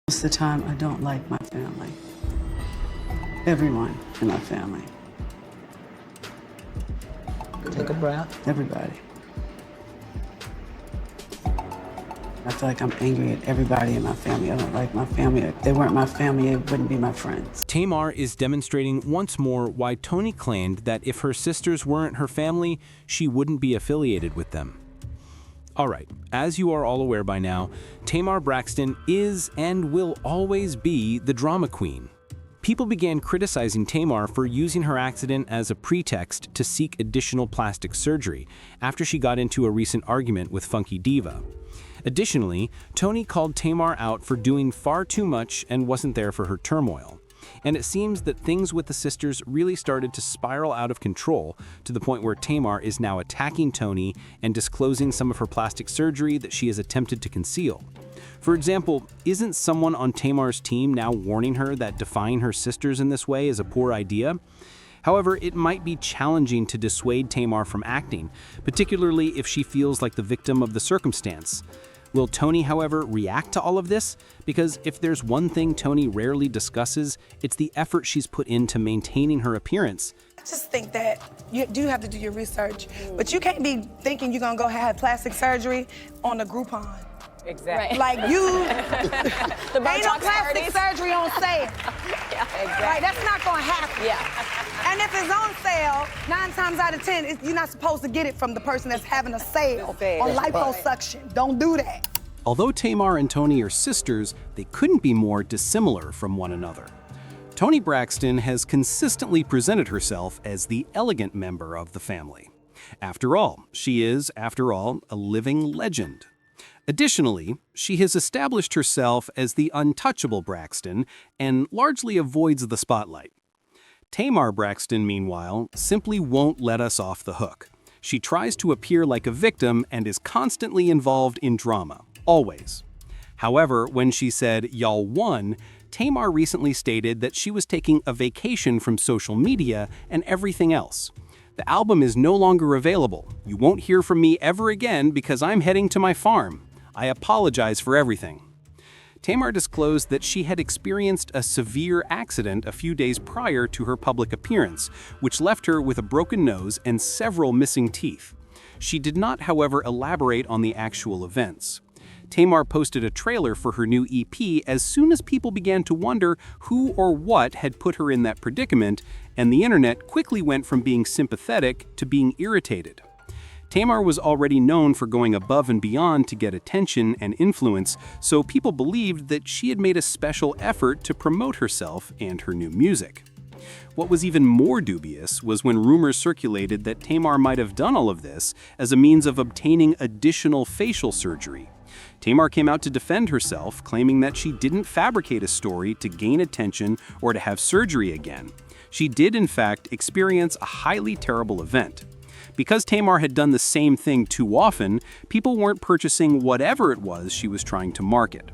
Most of the time, I don't like my family. Everyone in my family. Take a breath. Everybody. I feel like I'm angry at everybody in my family. I don't like my family. If they weren't my family, it wouldn't be my friends. Tamar is demonstrating once more why Toni claimed that if her sisters weren't her family, she wouldn't be affiliated with them. Alright, as you are all aware by now, Tamar Braxton is and will always be the drama queen. People began criticizing Tamar for using her accident as a pretext to seek additional plastic surgery after she got into a recent argument with Funky Diva. Additionally, Toni called Tamar out for doing far too much and wasn't there for her turmoil. And it seems that things with the sisters really started to spiral out of control to the point where Tamar is now attacking Toni and disclosing some of her plastic surgery that she has attempted to conceal. For example, isn't someone on Tamar's team now warning her that defying her sisters in this way is a poor idea? However, it might be challenging to dissuade Tamar from acting, particularly if she feels like the victim of the circumstance. Will Toni, however, react to all of this? Because if there's one thing Toni rarely discusses, it's the effort she's put into maintaining her appearance. I just think that you do have to do your research, but you can't be thinking you're gonna go have plastic surgery on a Groupon. Exactly. Like you, The ain't no Botox plastic parties. surgery on sale. Yeah, exactly. Right, that's not gonna happen. Yeah. And if it's on sale, 9 times out of 10, you're not supposed to get it from the person that's having a sale on liposuction. Don't do that. Although Tamar and Toni are sisters, they couldn't be more dissimilar from one another. Toni Braxton has consistently presented herself as the elegant member of the family. After all, she is, a living legend. Additionally, she has established herself as the untouchable Braxton and largely avoids the spotlight. Tamar Braxton, meanwhile, simply won't let us off the hook. She tries to appear like a victim and is constantly involved in drama, always. However, when she said, "Y'all won," Tamar recently stated that she was taking a vacation from social media and everything else. The album is no longer available. You won't hear from me ever again because I'm heading to my farm. I apologize for everything. Tamar disclosed that she had experienced a severe accident a few days prior to her public appearance, which left her with a broken nose and several missing teeth. She did not, however, elaborate on the actual events. Tamar posted a trailer for her new EP as soon as people began to wonder who or what had put her in that predicament, and the internet quickly went from being sympathetic to being irritated. Tamar was already known for going above and beyond to get attention and influence, so people believed that she had made a special effort to promote herself and her new music. What was even more dubious was when rumors circulated that Tamar might have done all of this as a means of obtaining additional facial surgery. Tamar came out to defend herself, claiming that she didn't fabricate a story to gain attention or to have surgery again. She did, in fact, experience a highly terrible event. Because Tamar had done the same thing too often, people weren't purchasing whatever it was she was trying to market.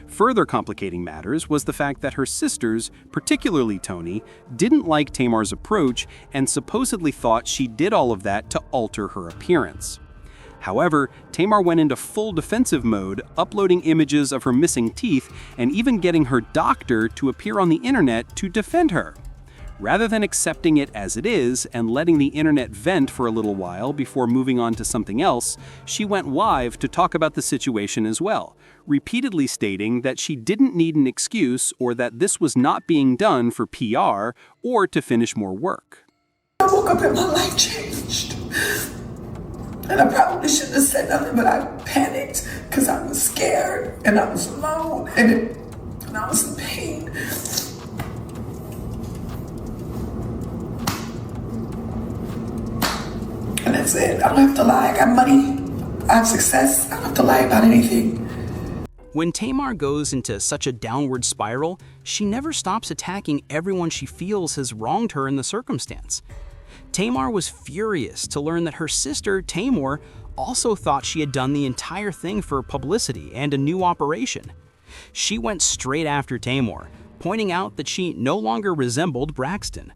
Further complicating matters was the fact that her sisters, particularly Toni, didn't like Tamar's approach and supposedly thought she did all of that to alter her appearance. However, Tamar went into full defensive mode, uploading images of her missing teeth and even getting her doctor to appear on the internet to defend her. Rather than accepting it as it is and letting the internet vent for a little while before moving on to something else, she went live to talk about the situation as well, repeatedly stating that she didn't need an excuse or that this was not being done for PR or to finish more work. I woke up and my life changed. And I probably shouldn't have said nothing, but I panicked because I was scared and I was alone and I was in pain. And that's it. I don't have to lie. I got money. I have success. I don't have to lie about anything. When Tamar goes into such a downward spiral, she never stops attacking everyone she feels has wronged her in the circumstance. Tamar was furious to learn that her sister, Tamar, also thought she had done the entire thing for publicity and a new operation. She went straight after Tamar, pointing out that she no longer resembled Braxton.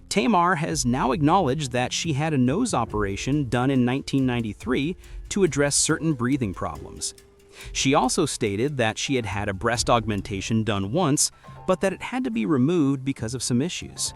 Tamar has now acknowledged that she had a nose operation done in 1993 to address certain breathing problems. She also stated that she had had a breast augmentation done once, but that it had to be removed because of some issues.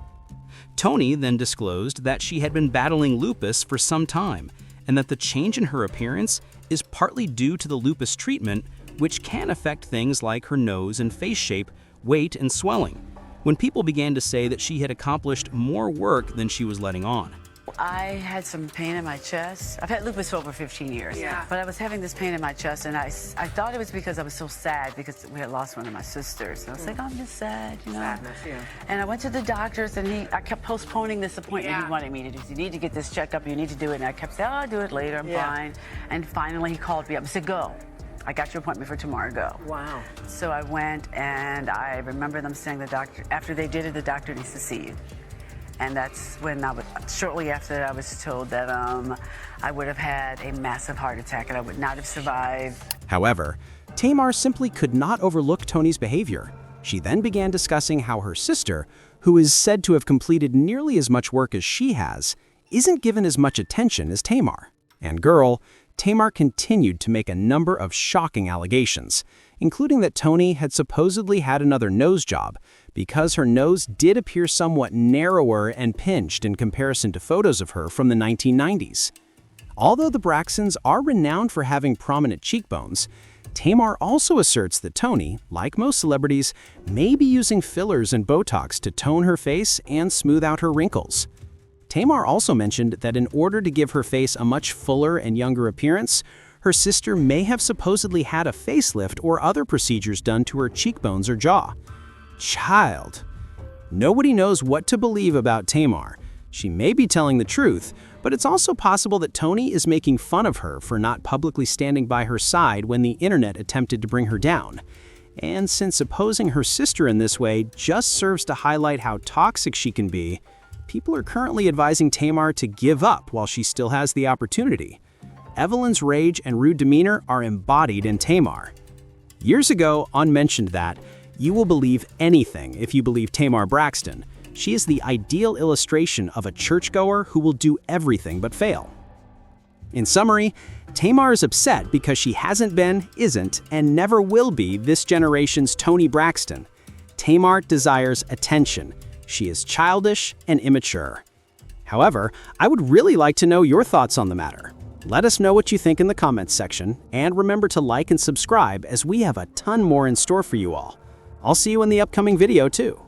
Toni then disclosed that she had been battling lupus for some time, and that the change in her appearance is partly due to the lupus treatment, which can affect things like her nose and face shape, weight, and swelling, when people began to say that she had accomplished more work than she was letting on. I had some pain in my chest. I've had lupus for over 15 years. Yeah. But I was having this pain in my chest, and I thought it was because I was so sad because we had lost one of my sisters. And I was like, oh, I'm just sad, you know. Sadness, yeah. And I went to the doctors, and I kept postponing this appointment Yeah. he wanted me to do. You need to get this checked up. You need to do it. And I kept saying, oh, I'll do it later. I'm fine. And finally, he called me up and said, go. I got your appointment for tomorrow. Go. Wow. So I went, and I remember them saying, the doctor, after they did it, the doctor needs to see you. And that's when shortly after that, I was told that I would have had a massive heart attack and I would not have survived. However, Tamar simply could not overlook Toni's behavior. She then began discussing how her sister, who is said to have completed nearly as much work as she has, isn't given as much attention as Tamar. And girl, Tamar continued to make a number of shocking allegations, including that Toni had supposedly had another nose job because her nose did appear somewhat narrower and pinched in comparison to photos of her from the 1990s. Although the Braxtons are renowned for having prominent cheekbones, Tamar also asserts that Toni, like most celebrities, may be using fillers and Botox to tone her face and smooth out her wrinkles. Tamar also mentioned that in order to give her face a much fuller and younger appearance, her sister may have supposedly had a facelift or other procedures done to her cheekbones or jaw. Child. Nobody knows what to believe about Tamar. She may be telling the truth, but it's also possible that Toni is making fun of her for not publicly standing by her side when the internet attempted to bring her down. And since opposing her sister in this way just serves to highlight how toxic she can be, people are currently advising Tamar to give up while she still has the opportunity. Evelyn's rage and rude demeanor are embodied in Tamar. Years ago, Un mentioned that, you will believe anything if you believe Tamar Braxton. She is the ideal illustration of a churchgoer who will do everything but fail. In summary, Tamar is upset because she hasn't been, isn't, and never will be this generation's Toni Braxton. Tamar desires attention. She is childish and immature. However, I would really like to know your thoughts on the matter. Let us know what you think in the comments section, and remember to like and subscribe as we have a ton more in store for you all. I'll see you in the upcoming video too.